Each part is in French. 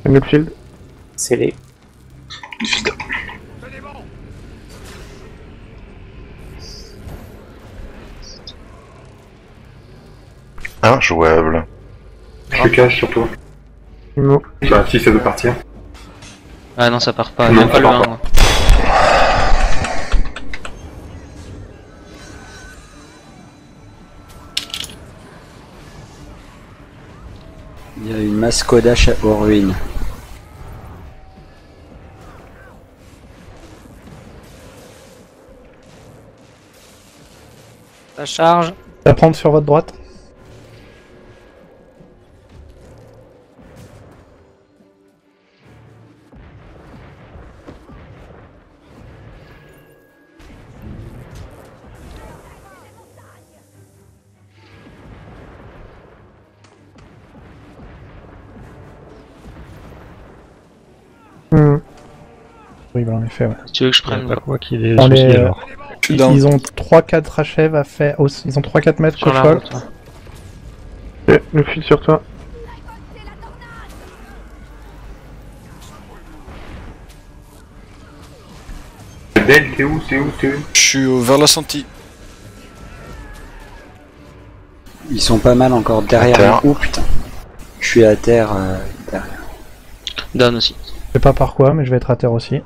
Midfield. Scellé. Midfield. Injouable. Je cache surtout. Non. Bah si ça veut partir. Ah non, ça part pas, Non, j'aime pas ça le part 1 pas. moi. Il y a une masse Kodash aux ruines. Ça charge. À prendre sur votre droite. Oui, bah en effet, ouais. Tu veux que je prenne Pas quoi qu'il est On souci est, alors. ils ont 3-4 rachèves à faire. Ils ont 3-4 mètres sur au la sol. route, Eh, Midfield sur toi. Del, t'es où? Je suis vers la Santi. Ils sont pas mal encore derrière. terre. Oh putain. Je suis à terre derrière. Down aussi. Je sais pas par quoi, mais je vais être à terre aussi.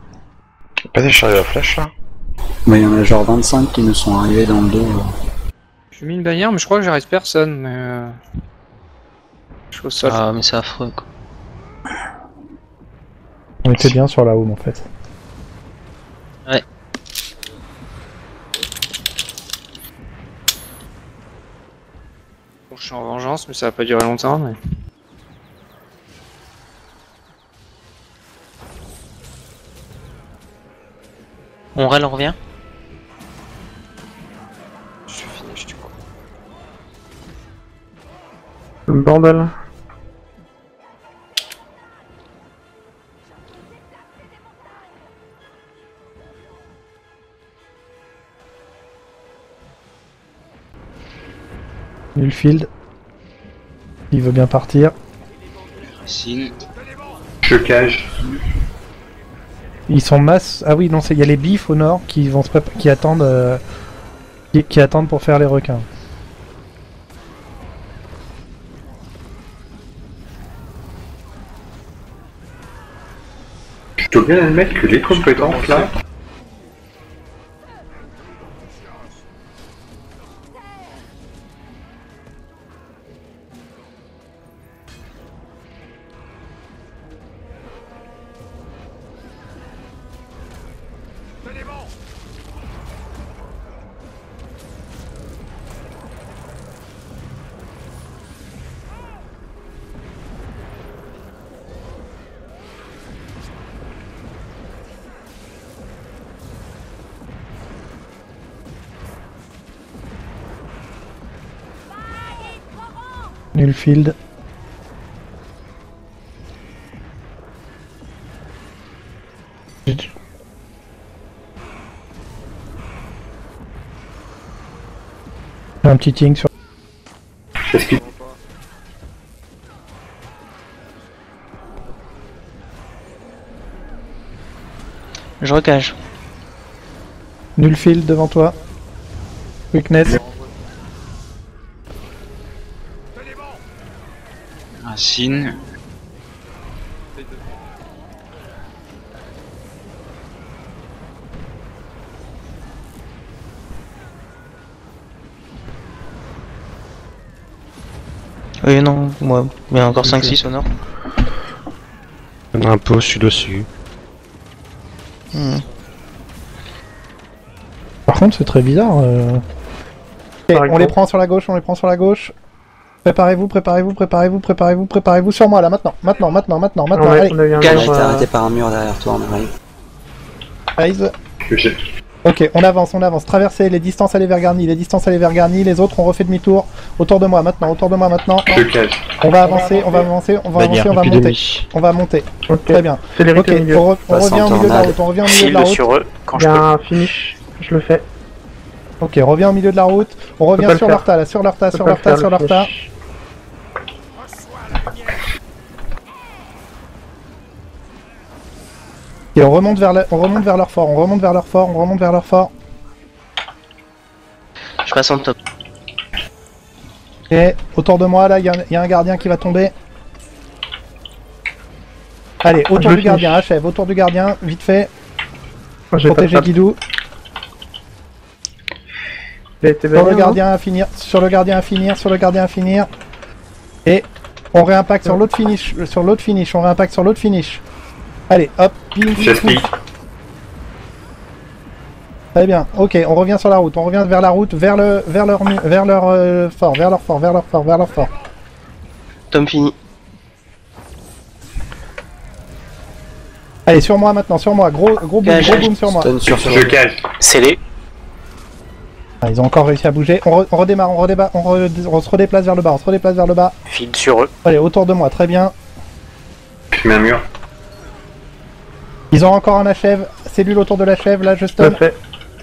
Pas des chariots à flèche là? Mais il y en a genre 25 qui nous sont arrivés dans le dos. J'ai mis une bannière, mais je crois que j'arrive personne. Mais je suis au sol. Ah mais c'est affreux quoi. On était bien sur la home en fait. Ouais. Bon, je suis en vengeance, mais ça va pas durer longtemps. Mais... On revient. Je suis finish du coup. Bordel. Nulfield. Il veut bien partir. Racine. Je cage. Ils sont masse. Ah oui, non, il y a les bifs au nord qui vont qui attendent. Qui attendent pour faire les requins. Je dois bien admettre que les compétences là. Nulfield. Un petit ting sur. Est-ce que Je recage. Nulfield devant toi. Weakness. Racine. Oui non, moi. Il y a encore 5-6 au nord. Il y en a un peu au sud-dessus. Par contre, c'est très bizarre. Ok, on les prend sur la gauche, on les prend sur la gauche. Préparez-vous, préparez-vous, préparez-vous, préparez-vous, préparez-vous sur moi là, maintenant. Allez, On a eu un On a mur, été arrêté par un mur derrière toi, on arrive. Eyes. que j'ai. Ok, on avance. Traversez les distances, allez vers Garni, les autres, on refait demi-tour. Autour de moi maintenant. Je cage. On va avancer, on va monter. On va monter. Ok. Très bien. Célérité Ok, au milieu. on Passe revient en au milieu de la tornade. route, Shield sur eux quand Il y je a peux. un finish. Je le fais. Ok, reviens au milieu de la route. On Faut revient pas le sur faire. leur tas, là, sur leur tas. Faut pas le faire, le finish. Et on remonte vers leur fort, on remonte vers leur fort, on remonte vers leur fort. Je passe en top. Et autour de moi, là, il y a un gardien qui va tomber. Allez, autour du gardien, achève, autour du gardien, vite fait. Protégez Guidou. Sur le gardien à finir, sur le gardien à finir, sur le gardien à finir. Et on réimpacte sur l'autre finish, on réimpacte sur l'autre finish. Allez, hop, J'explique. Très bien, ok, on revient sur la route, on revient vers la route, vers leur fort. Tom fini. Allez, sur moi maintenant, sur moi, gros boom sur moi. Je cage. Scellé. Ah, ils ont encore réussi à bouger, on redémarre, on se redéplace vers le bas, File sur eux. Allez, autour de moi, très bien. Je mets un mur. Ils ont encore un achève, cellule autour de l'achève, là je stun. Parfait.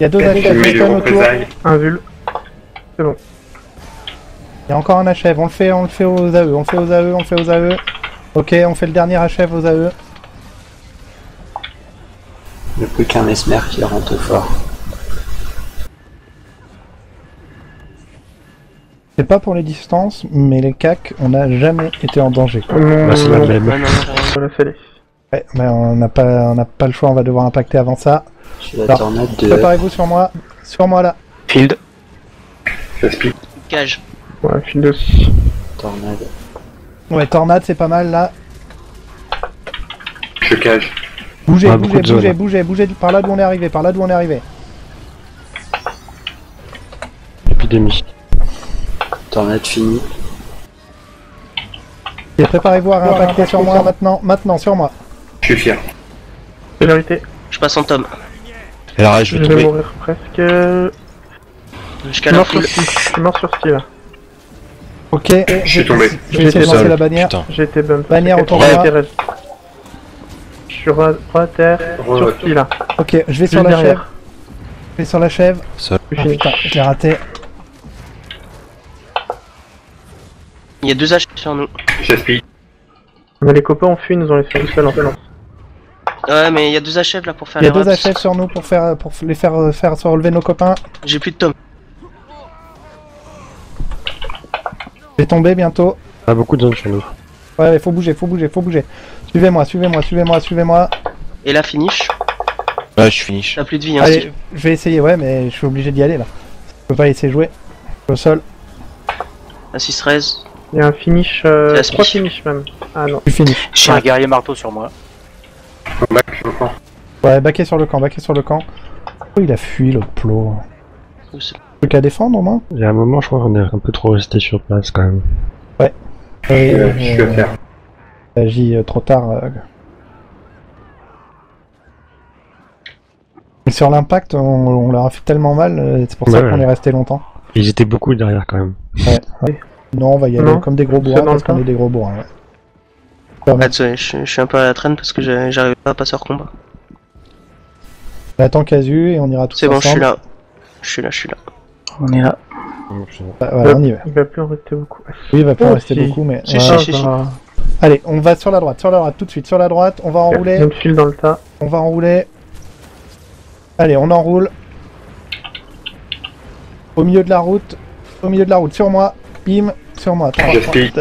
Il y a deux Je achèves, mets je du stun autour. représailles. Un vul. C'est bon. Il y a encore un achève, on le fait aux AE, Ok, on fait le dernier achève aux AE. Il n'y a plus qu'un mesmer qui rentre fort. C'est pas pour les distances, mais les CAC, on n'a jamais été en danger. Bah, c'est la même. Voilà, fallait. Ouais, mais on n'a pas le choix, on va devoir impacter avant ça. J'ai la Alors, tornade de... Préparez-vous sur moi là. Field. J'explique. Cage. Ouais, file aussi. Tornade. Ouais, tornade c'est pas mal là. Je cage. Bougez, Ah, beaucoup de zones. bougez par là d'où on est arrivé, Épidémie. Tornade finie. Et préparez-vous à réimpacter sur moi maintenant sur moi. Je suis fier. Célérité. Je passe en Tom. Et là, je Je vais vais tomber. mourir presque. Jusqu'à la Mort sur foule. ski. Je suis mort sur ski là. Ok, Je suis tombé. Je vais essayer de Seul. lancer la bannière. Putain. J'ai été bump. Bannière autour de de moi. moi. Je suis à terre. Sur ski là. Ok, je vais sur Juste la chèvre. derrière. Je vais sur la chèvre. Seul. Je Ah finis. putain, je l'ai raté. Il y a deux H sur nous. J'explique. Mais les copains ont fui, ils nous ont laissé tout seul en fait. Ouais, mais il y a deux achèves là pour faire Il y a les deux raps. achèves sur nous pour les faire se relever nos copains. J'ai plus de Tom. Je vais tomber bientôt. Pas beaucoup de zones sur nous. Ouais, faut bouger. Suivez-moi. Et là, finish. Ouais, je finis. T'as plus de vie, hein. Allez, je vais essayer, ouais, mais je suis obligé d'y aller là. Je peux pas laisser jouer. Au sol, À 6-13. Il y a un finish, la 3 speech. finish même. Ah non. tu finis. J'ai un guerrier marteau sur moi. On back sur le camp. Ouais, baquer sur le camp. Oh, il a fui l'autre plot. Truc à défendre au moins. Il y a un moment, je crois qu'on est un peu trop resté sur place quand même. Je suis à terre. J'ai agi trop tard. Et sur l'impact, on leur a fait tellement mal, c'est pour ça Ouais. qu'on est resté longtemps. Ils étaient beaucoup derrière quand même. Ouais. Non, on va y aller Non. comme des gros C'est bourrins dans le parce qu'on tas. est des gros bourrins. Ouais. Ah, désolé, je suis un peu à la traîne parce que j'arrive pas à passer hors combat. On attend Casu et on ira tous C'est bon, ensemble. je suis là. On est là. Bah, voilà, on y va. Il va plus en rester beaucoup. Oui, il va pas Oh, rester si. beaucoup, mais... Si, voilà. si. Allez, on va sur la droite, tout de suite. Sur la droite, on va Il y enrouler. a une file dans le tas. Allez, on enroule. Au milieu de la route, sur moi. Bim, sur moi. 3, J'explique.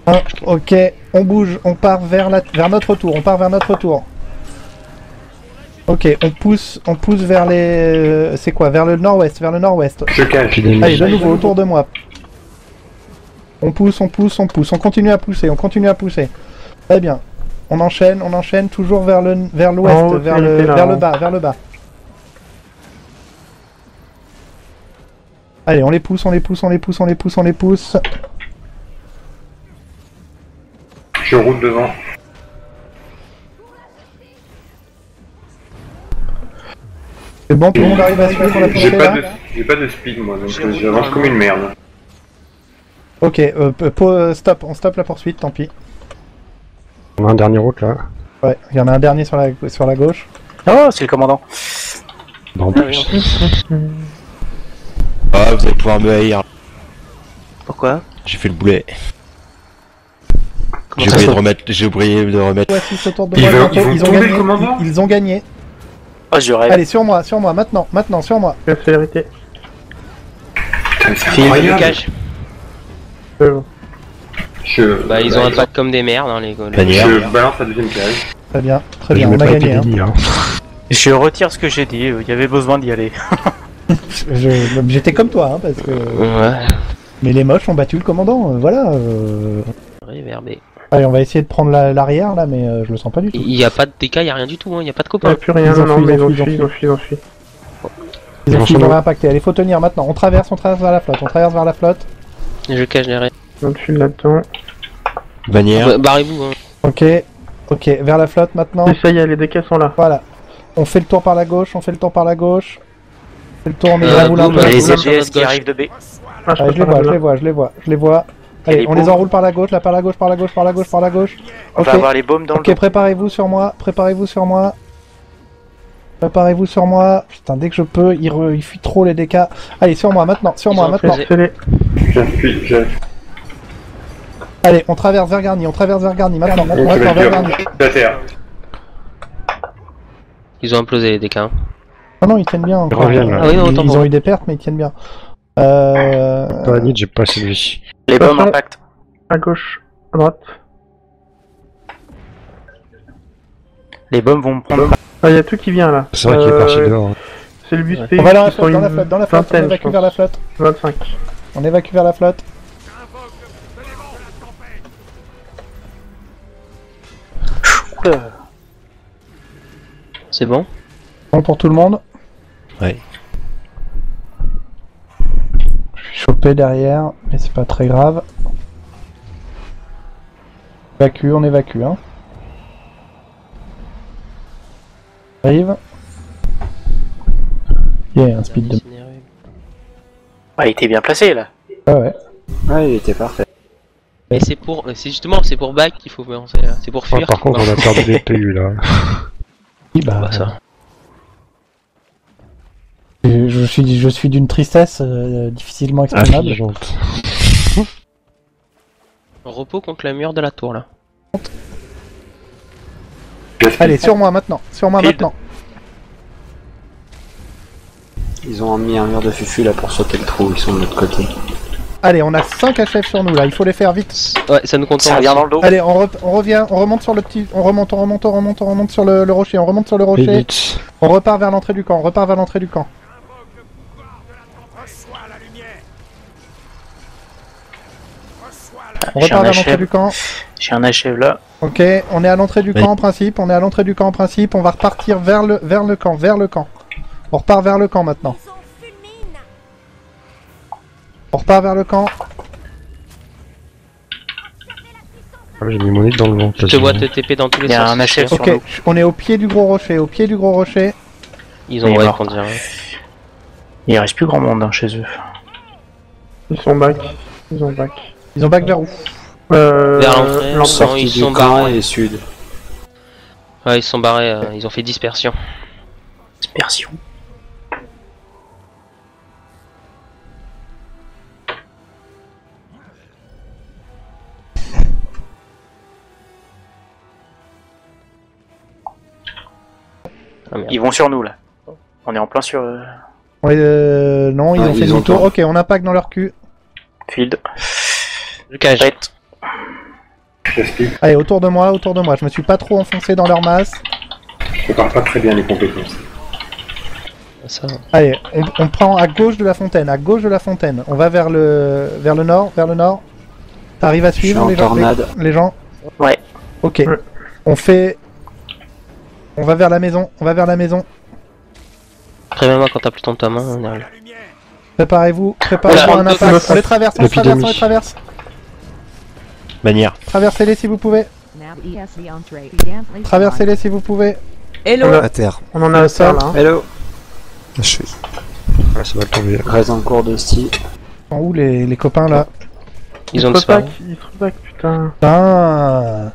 1, ok, on bouge, on part vers notre tour, Ok, on pousse vers les... c'est quoi? Vers le nord-ouest, Je cage. Épidémie. Allez, de nouveau, autour de moi. On pousse, on continue à pousser, Très bien. On enchaîne toujours vers l'ouest, En haut, vers c'est là, le hein. bas. Allez, on les pousse. Je roule devant. C'est bon, tout le monde arrive à suivre la J'ai poussée pas là j'ai pas de speed moi, donc j'avance comme une merde. Ok, stop, on stoppe la poursuite, tant pis. On a un dernier route là. Ouais, il y en a un dernier sur la gauche. Oh, c'est le commandant. Bah, en Ah oui, plus. Ah, vous allez pouvoir me haïr. Pourquoi? J'ai fait le boulet. J'ai oublié de remettre. Ouais, 6 autour de Ils moi. vont- bientôt. ils vont Ils ont tomber, gagné. le commandant Ils ont gagné. Oh, je rêve. Allez, sur moi, maintenant, sur moi. La célérité. Putain, c'est Fini le incroyable. blocage. Bon. Bah, ils ont un pack comme des merdes, hein, les gars. Je balance la deuxième case. Très bien, Je on mets a pas gagné. Hein. épidémie, hein. Je retire ce que j'ai dit, il y avait besoin d'y aller. J'étais comme toi, hein, parce que. Ouais. Mais les moches ont battu le commandant, voilà. Réverbé. Allez, on va essayer de prendre l'arrière là, mais je le sens pas du tout. Il y a pas de DK, il y a rien du tout, hein, il y a pas de Il copains. n'y a plus rien, Ils ont non, fui, mais ils ont ils ont fui, fui, ils ont fui. Ils ont Enchaînons. réimpacté. Allez, faut tenir maintenant. On traverse vers la flotte, Je cache les raies. On file là-dedans. Bannière. Barrez-vous, hein. Ok, vers la flotte maintenant. Et ça y est, les décas sont là. Voilà. On fait le tour par la gauche, On fait le tour, on est roule un boum, peu. Il y a les Boum, SGS qui gauche. arrivent de B. Ah, je Allez, peux pas je les vois. Allez, les on les baumes. enroule par la gauche, là, par la gauche. On Ok, va avoir les baumes dans le ok, dos. préparez-vous sur moi. Putain, dès que je peux, il fuit trop les DK. Allez, sur moi maintenant. Ils ont maintenant. imposé. Scellé. J'appuie. Allez, on traverse vers Garni, maintenant. Vers Garni. La terre. Ils ont implosé les DK. Hein. Non, ils tiennent bien. encore. reviennent, là. Ah oui, non, autant Ils pour ont moi. eu des pertes, mais ils tiennent bien. Dans la nuit, j'ai pas assez de vie. Les baumes Attention. impact. À gauche, à droite. Les baumes vont me prendre. Ah, il y a tout qui vient là. C'est vrai qu'il est parti dehors. C'est le busté. On va dans la ils sont flotte, une dans la flotte, on vingtaine, évacue je vers la pense. flotte. 25. On évacue vers la flotte. C'est bon? Bon pour tout le monde. Ouais. Je suis chopé derrière, mais c'est pas très grave. On évacue, hein. Arrive. Un speed de... Ah, il était bien placé là. Ah ouais. Ouais, il était parfait. Mais c'est pour back qu'il faut penser, là. C'est pour Ah, fuir. par contre, on a perdu des PU là. Oui, bah, Bah, ça. je suis d'une tristesse difficilement exprimable. Affligeante. Repos contre la mur de la tour, là. Allez, sur moi maintenant. Ils ont mis un mur de fufu là pour sauter le trou, ils sont de l'autre côté. Allez, on a 5 HF sur nous là, il faut les faire vite. Ouais, ça nous compte. Ça revient dans le dos. Allez, on revient, on remonte sur le petit... On remonte sur le rocher, Et vite. On repart vers l'entrée du camp, On repart vers l'entrée du camp. J'ai un achève là. Ok, on est à l'entrée du camp en principe, on va repartir vers le camp. On repart vers le camp maintenant. Ah, j'ai mis mon nez dans le vent. Je te vois te TP dans tous les Il y a sens. un achève sur Ok, nous. on est au pied du gros rocher, Ils ont Il est ouais, mort. qu'on dirait. Il reste plus grand monde hein, chez eux. Ils sont back. Ils ont back vers où? Vers l'entrée, l'entrée. Sortie ils du sont camp barrés. et sud. Ouais, ils sont barrés, ils ont fait dispersion. Dispersion. Ah, merde. Ils vont sur nous là. On est en plein sur Ouais, non, ils Ah, ont fait ils ont demi-tour. tort. Ok, on impact dans leur cul. field. Je cage. Pète. J'explique. Allez, autour de moi. Je me suis pas trop enfoncé dans leur masse. Je parle pas très bien les compétences. Ça. Allez, on prend à gauche de la fontaine. On va vers le nord. T'arrives à suivre en les gens, tornade. les gens? Ouais. Ok. Ouais. On va vers la maison. Préviens-moi quand t'as plus ton main, on arrive. Préparez-vous Voilà. à un impact. On les traverse. L'épidémie. Bannière. Traversez-les si vous pouvez. On a- À terre. On en a un seul là. Hein. Hello. Je suis... Ouais, ça va tomber. Reste en cours de style. En où les copains là? Ils ont se disparu. back, putain. Ah.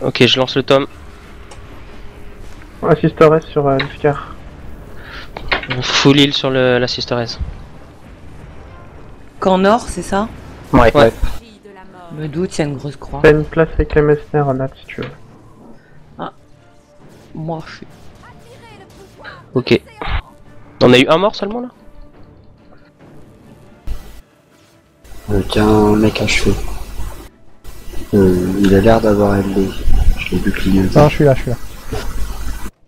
Ok, je lance le tome. Assister S sur l'Iscar. Full heal sur la Sister S. Camp nord, c'est ça? Ouais. Ouais. Me doute, il y a une grosse croix. T'as une place avec les Messner, Nat, si tu veux. Moi, je suis. Ok. On a eu un mort seulement là? Tiens, un mec achevé. Il a l'air d'avoir LD. Je l'ai vu clignoter. Non, je suis là.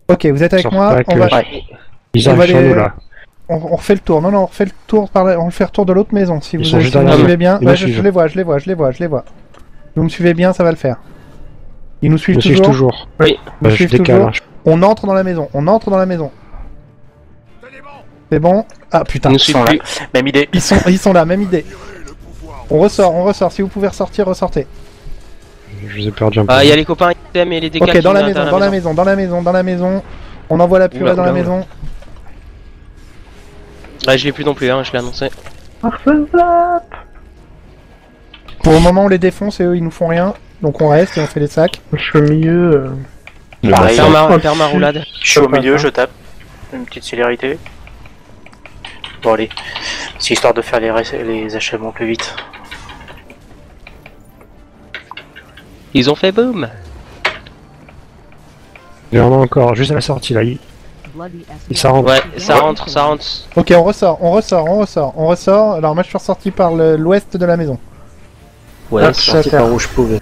Ok, vous êtes avec Sors moi, pas on va... Ils on va arrivent sur les- nous là. On refait le tour. Non, on refait le tour par là. On le fait le tour de l'autre maison. Si vous, sont si juste vous me derrière suivez nous. bien, Ils nous ouais, je suivent. les vois. Vous me suivez bien, ça va le faire. Ils nous Ils suivent nous suivent toujours. toujours. Oui. Ils nous Je suivent décale. toujours. On entre dans la maison. C'est bon. Ah putain. Ils nous Ils suivent sont là. plus. Même idée. Ils sont là, même idée. On ressort. Si vous pouvez ressortir, ressortez. Je vous ai perdu un peu. Ah, il y a les copains ITM et les dégâts Ok, qui dans la viennent maison, à dans la maison. On envoie la purée Oula, dans la oula, maison. Ouais, je l'ai plus non plus, hein, je l'ai annoncé. Pour le moment, on les défonce et eux, ils nous font rien. Donc on reste et on fait les sacs. Je suis au milieu. Pareil, Faire ma roulade. je suis au milieu, je tape. Une petite célérité. Bon allez, c'est histoire de faire les achèvements plus vite. Ils ont fait boum. Il y en a encore, juste à la sortie là. Ça rentre. Ouais, ça rentre. Ok, on ressort. Alors moi, je suis ressorti par l'ouest de la maison. Ouais, Je suis sorti par où je pouvais.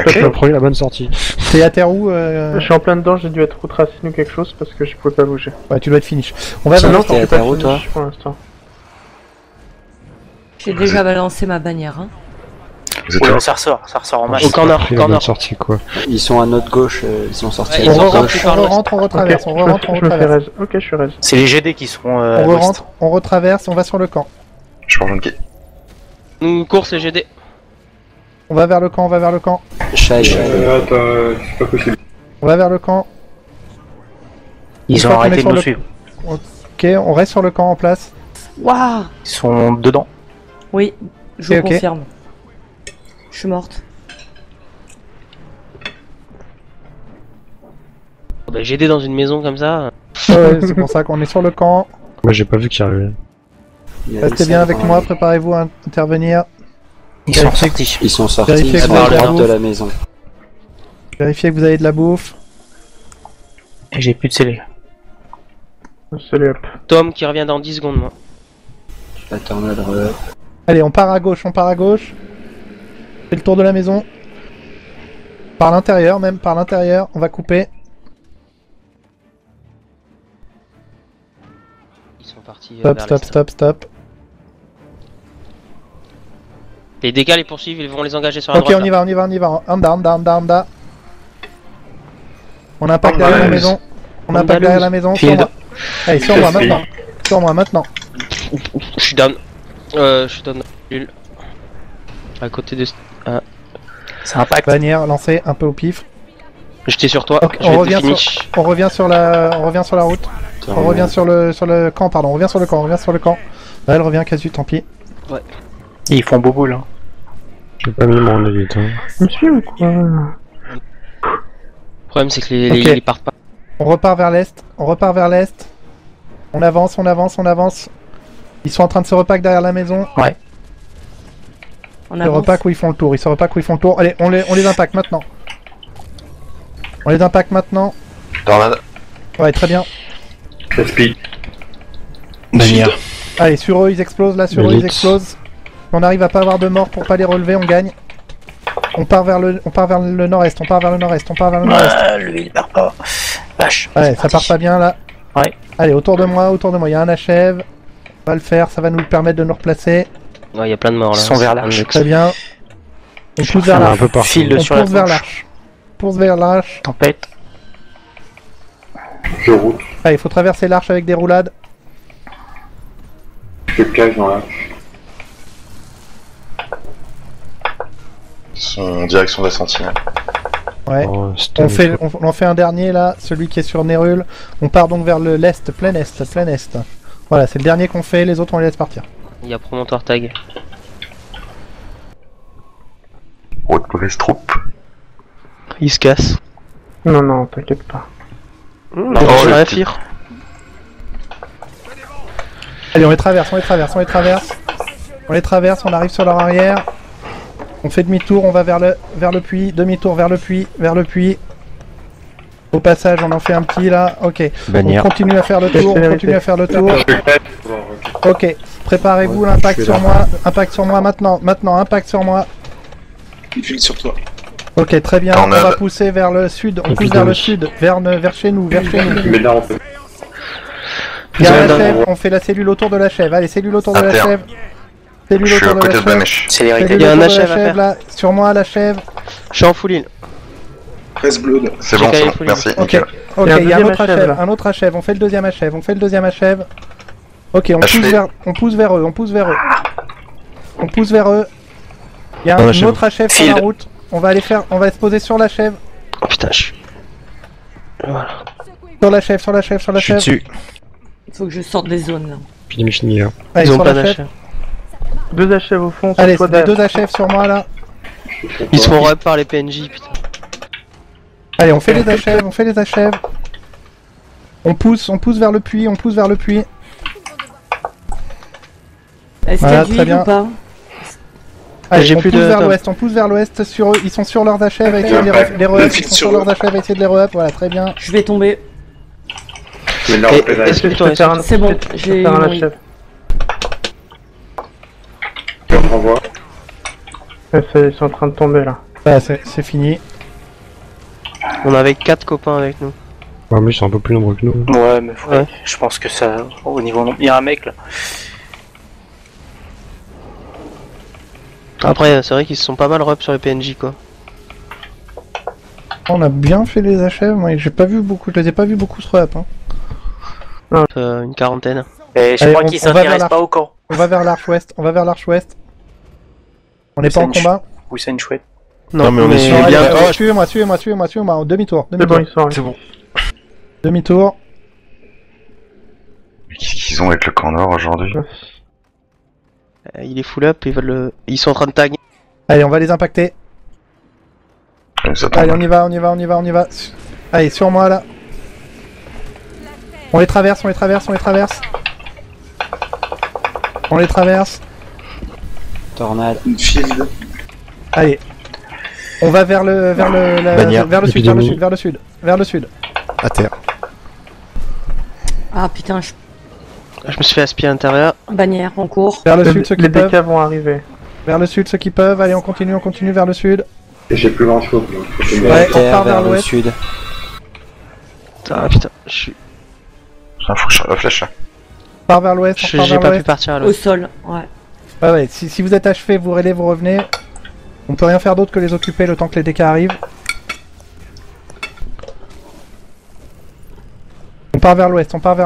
J'ai pris la bonne sortie. T'es à terre où Je suis en plein dedans, j'ai dû être outracine ou quelque chose parce que je pouvais pas bouger. Ouais, tu dois être finish. On va Ça vers va, t'es à terre où, Finish toi pour l'instant. J'ai déjà balancé ma bannière. Hein. Vous êtes Ouais, là ça ressort en masse. Au corner, Pris la bonne sortie quoi. Ils sont à notre gauche, ils sont sortis Ouais, à ils notre ont gauche. par on l'ouest. rentre, on retraverse, Ok, on rentre, on je me fais retraverse. raise. Ok, je suis raise. C'est les GD qui seront à On l'ouest. rentre, on retraverse, on va sur le camp. Je rejoins le quai. Une course et GD. On va vers le camp. Shai, Attends, c'est pas possible. On va vers le camp. Ils Une ont fois qu'on est arrêté de sur nous le- suivre. Ok, on reste sur le camp en place. Waouh. Ils sont dedans. Oui, je Ok. confirme. Je suis morte. Bah, GD dans une maison comme ça. Ouais, c'est pour ça qu'on est sur le camp. Moi j'ai pas vu qu'il y arrivait. Restez bien avec moi, préparez-vous à intervenir. Ils sont sortis. Ils sont sortis, Vérifiez ils que sont vous à avez de la droite de bouffe. la maison. Vérifiez que vous avez de la bouffe. Et j'ai plus de scellé. Salut, hop. Tom qui revient dans 10 secondes, moi. La tornade re... Allez, on part à gauche. C'est le tour de la maison. Par l'intérieur, on va couper. Ils sont partis. Stop. Les dégâts les poursuivent, ils vont les engager sur la Ok, droite. on y va. Anda. On impacte derrière la maison. Sur moi. Allez, sur moi maintenant. Je suis down. Nul. À côté de. C'est un pacte. Bannière lancée, un peu au pif. J'étais sur toi. Ok, Je vais te finish. on revient sur la route. On revient sur le camp, pardon. On revient sur le camp. Là, elle revient casu, tant pis. Ils font beau boule. Hein. J'ai pas mis mon élite. Hein. Tu me suis ou quoi? Le problème c'est que Ok. ils partent pas. On repart vers l'est. On avance. Ils sont en train de se repack derrière la maison. On Ils se avance. repack où ils font le tour. Allez, on les impacte maintenant. Tornade. Ouais, très bien. Caspi. Bannière. Allez, sur eux, ils explosent. Élite. Si on arrive à pas avoir de morts pour pas les relever, on gagne. On part vers le nord-est. Lui il part pas. Vache. Ouais, ça part pas bien là. Ouais. Allez, autour de moi, il y a un achève. On va le faire, ça va nous permettre de nous replacer. Ouais, il y a plein de morts là. Ils sont vers l'arche. Très bien. On pousse vers Il y en a un l'arche. peu partout. File On sur la pousse vers gauche. l'arche. Tempête. Je route. Allez, il faut traverser l'arche avec des roulades. Je cache dans l'arche. Ils sont en direction de la sentinelle. Ouais. Oh, c'était- On en fait un dernier là, celui qui est sur Nérul. On part donc vers l'est, plein est. Voilà, c'est le dernier qu'on fait, les autres on les laisse partir. Il y a promontoire tag. Oh, de mauvaises troupes. Ils se cassent. Non, t'inquiète pas. Non, Oh, je le la petit. fire. Allez, on les traverse. On arrive sur leur arrière. On On fait demi-tour, on va vers le puits, demi-tour vers le puits. Au passage, on en fait un petit là, ok. Bannière. On continue à faire le tour, Ok, préparez-vous, l'impact sur moi, maintenant, impact sur moi. Il file sur toi. Ok, très bien, on va pousser vers le sud, on pousse vers le sud, vers chez nous. Mais là, on fait. Il y a la chèvre, on fait la cellule autour de la chèvre, allez, cellule autour de la chèvre. Cellule autour de la chèvre. Célérité. Il y a un achève à faire. Là, sur moi, la chèvre. Je suis en full heal. Presse blood. C'est bon, merci. Ok, il y a un autre achève, on fait le deuxième achève, Ok, on pousse vers eux. Il y a un autre achève sur la route. On va se poser sur la chèvre. Oh putain, je suis... Voilà. Sur la chèvre. Je suis dessus. Il faut que je sorte des zones là. Puis les fini là. Allez, Ils ont sur pas la chèvre. d'achève. 2 achèves au fond. Allez, soit c'est 2 achèves sur moi là. Ils se font rep par les PNJ, putain. Allez, on fait les achèves. On pousse vers le puits, Est-ce Voilà, qu'il y très a du bien. heal ou pas? Allez, J'ai on plus pousse de- vers l'ouest sur eux, ils sont sur leurs achèves, essayez de les re-up, ils sont sur leurs achèves, essayez de les re-up, voilà, très bien. Je vais tomber. Mais là, on fait la. Est-ce que toi, C'est bon, j'ai faire un oui. achève. On renvoie. Ils sont en train de tomber là. Voilà, c'est fini. on avait 4 copains avec nous. Ouais, mais ils sont un peu plus nombreux que nous. Ouais, mais Ouais. je pense que ça, au niveau nombre, il y a un mec là. Après, c'est vrai qu'ils se sont pas mal rep sur les PNJ, quoi. On a bien fait les achèves, moi je les ai pas vus beaucoup se re-up. Hein. Une quarantaine. Et je Allez, crois on qu'ils va vers s'intéressent la- pas au camp. On va vers l'arche ouest, On n'est pas en combat. Ou c'est une chouette. Non, mais on est Non, bien. allez, suivez-moi, en demi-tour. C'est bon, ils sont arrivés. bon. Demi-tour. Qu'est-ce qu'ils ont avec le camp nord aujourd'hui? Il est full up, ils sont en train de tag. Allez, on va les impacter. Ça Allez, tombe. on y va. Allez, sur moi là. On les traverse. Tornade. Allez. On va vers le sud. À terre. Ah putain, Je me suis fait aspirer à l'intérieur. bannière en cours. Vers le sud, ceux Les qui peuvent. DK vont arriver. Vers le sud, ceux qui peuvent. Allez, on continue vers le sud. Et j'ai plus grand chose. Donc faut que je me- Ouais, À terre, on part vers vers le l'ouest. sud. Ah putain, je suis... Faut que je flèche là. On part vers l'ouest. J'ai pas pu partir à Au l'ouest. sol, ouais. Ouais, si vous êtes achevé, vous revenez. On peut rien faire d'autre que les occuper le temps que les DK arrivent. On part vers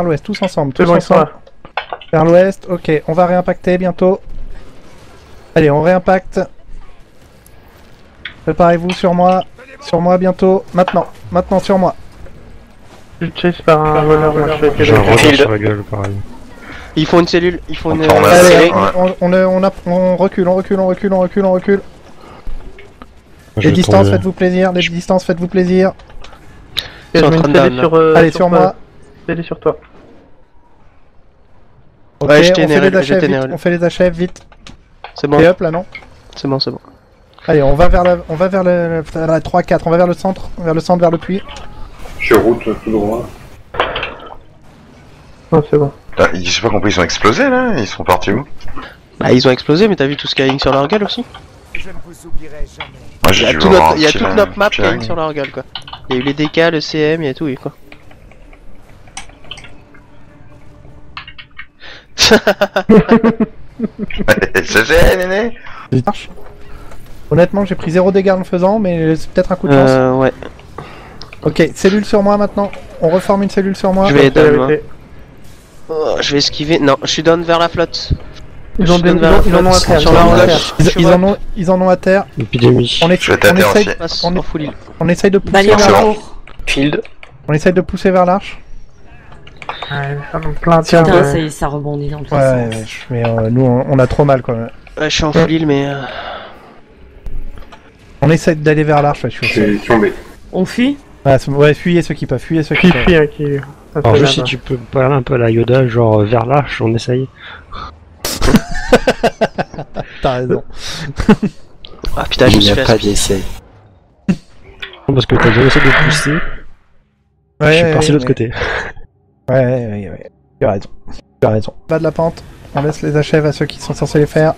l'ouest, tous ensemble, C'est bon, ils sont là. Vers l'ouest, ok, on va réimpacter bientôt. Allez, on réimpacte. Préparez-vous sur moi bientôt, maintenant sur moi. Je suis chase par un voleur, moi je suis avec les J'ai un DK. regard sur la gueule, pareil. Ils font une cellule, ils font une... On Allez, ouais. on recule. Je Les vais distances, tomber. faites-vous plaisir. Ils sont en Je mets train une de télé down, sur, Allez, sur moi. Télé sur toi. Ok, Ouais, on j'étais fait les Nerel, achèves j'étais vite, Nerel. on fait les achèves vite. C'est bon, Et hop là, non? c'est bon. Allez, on va vers la 3-4, on va vers le centre, vers le puits. Je route tout droit. Non, c'est bon. Putain, j'ai pas compris, ils sont explosés là? Ils sont partis où? Bah ils ont explosé, mais t'as vu tout ce qu'il y a sur leur gueule aussi? Moi Il y a, dû tout voir notre, un il y a petit- toute notre map petit qui a ring. sur leur gueule, quoi. Il y a eu les DK, le CM, il y a tout eu, quoi. GG, néné! Ça marche. Honnêtement, j'ai pris 0 dégâts en le faisant, mais c'est peut-être un coup de chance. Ouais. Ok, cellule sur moi maintenant. On reforme une cellule sur moi. Je vais down, moi. Priorité. Oh, je vais esquiver. Non, je suis down vers la flotte. Ils ont Je des, donne ils vers la ont- ils en ont à flotte, terre. sur ils en leur ont à gauche. terre. Ils en ont à terre. Épidémie. On, Je vais t'atterrir essaye, aussi. Passe on est- en full heal. on essaye de pousser Bannière vers c'est en bon. cours. Field. On essaye de pousser vers l'arche. Ouais, ils en ont plein à terre. Putain, ouais. ça rebondit dans le sens. Ouais, mais nous on a trop mal quand même. Ouais, je suis en full heal, mais... On essaye d'aller vers l'arche, ouais, je Je suis suis tombé. On fuit? Ouais, fuyez ceux qui peuvent, Qui fuit, qui... Alors juste si tu peux parler un peu à la Yoda, genre vers l'arche, on essaye. T'as raison. Ah putain, je me Il suis n'y a fait pas d'essai. Parce que t'as jamais essayé de pousser. Ouais, Je suis passé de l'autre ouais. côté. Ouais. Tu as raison. Tu as raison. Bas de la pente. On laisse les achèves à ceux qui sont censés les faire.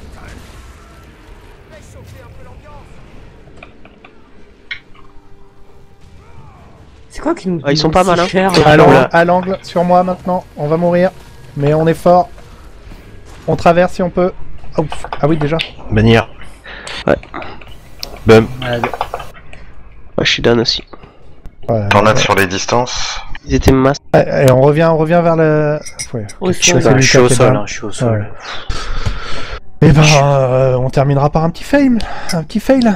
C'est quoi qui nous. Ah, ils sont pas si mal, hein. cher, À là l'angle, à l'angle, sur moi maintenant. On va mourir. Mais on est fort. On traverse si on peut. Ah, ouf. Ah oui, déjà. Bannière. Ouais. Bum. Ouais, je suis down aussi. Voilà. Tornade sur les distances. Ils étaient masse. Et on revient vers le. Ouais. Au Je suis, sol. c'est je suis au Lucas qui est sol, down. hein, je suis au sol. Et ben, on terminera par un petit fail. Un petit fail.